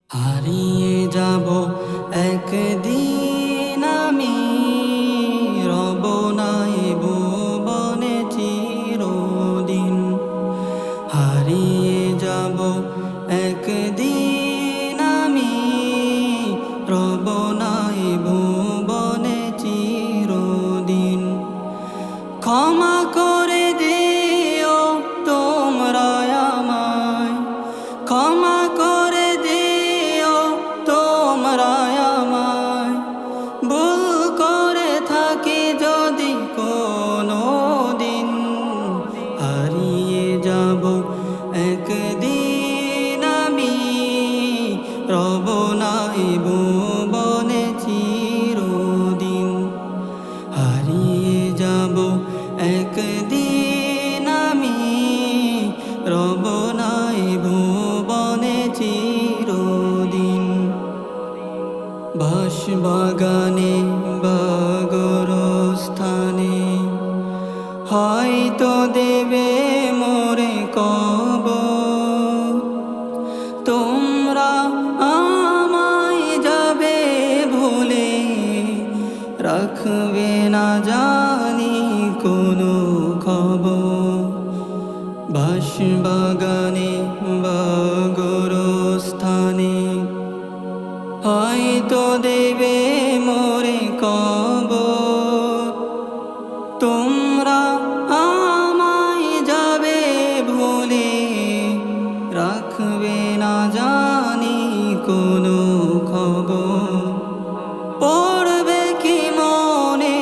হারিয়ে যাব একদিন আমি, রব নাই ভুবনে চিরদিন। হারিয়ে যাব একদিন আমি, রব নাই ভুবনে চিরদিন। ক্ষমা করে দিও তোমরা আমায়, ক্ষমা করে দিও তোমরা আমায়। ভুল করে থাকি যদি কোনো দিন, হারিয়ে যাব একদিন আমি, রব নাই ভুবনে চিরদিন। হারিয়ে যাব একদিন আমি, রব নাই ভুবনে চিরদিন। বাঁশবাগানে বা গোরস্থানে হয়তো দেবে মোরে কবর। তোমরা আমায় যাবে ভুলে, রাখবে না জানি কোনো খবর। বাঁশবাগানে বা গোরস্থানে হয়তো দেবে মোরে কবর। তোমরা আমায় যাবে ভুলে, রাখবে না জানি কোনো খবর। পড়বে কি মনে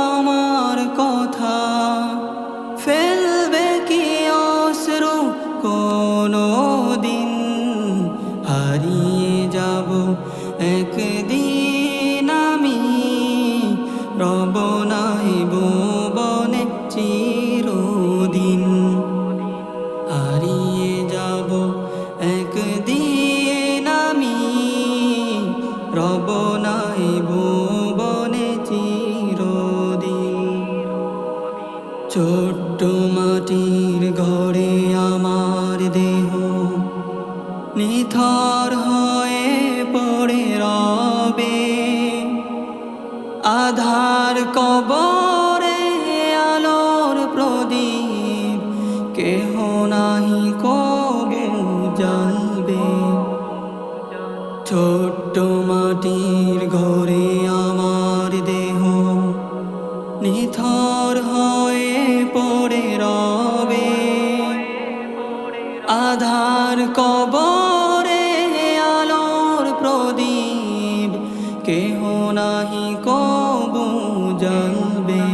আমার কথা, ফেলবে কি অশ্রু কোনো দিন। হারিয়ে যাব একদিন আমি, রব নাই ভুবনে চিরদিন। হারিয়ে যাব একদিন আমি, রব নাই ভুবনে চিরদিন। ছোট্ট মাটির ঘরে আমার দেহ নিথর হয়ে পড়ে রবে। আধার কবরে আলোর প্রদীপ কেহ নাহি কবু জ্বালবে। ছোট্ট মাটির ঘরে আমার দেহ নিথর হয়ে পড়ে রবে। আধার কবরে আলোর প্রদীপ কেহ নাহি কবু জ্বালবে।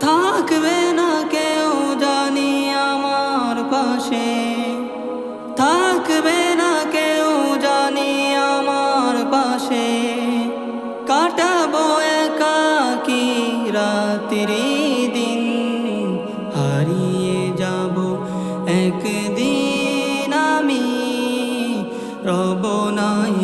থাকবে না কেউ জানি আমার পাশে, থাকবে না কেউ জানি আমার পাশে। কাটাবো একাকী রাত্রি দিন, হারিয়ে যাব একদিন আমি, রব নাই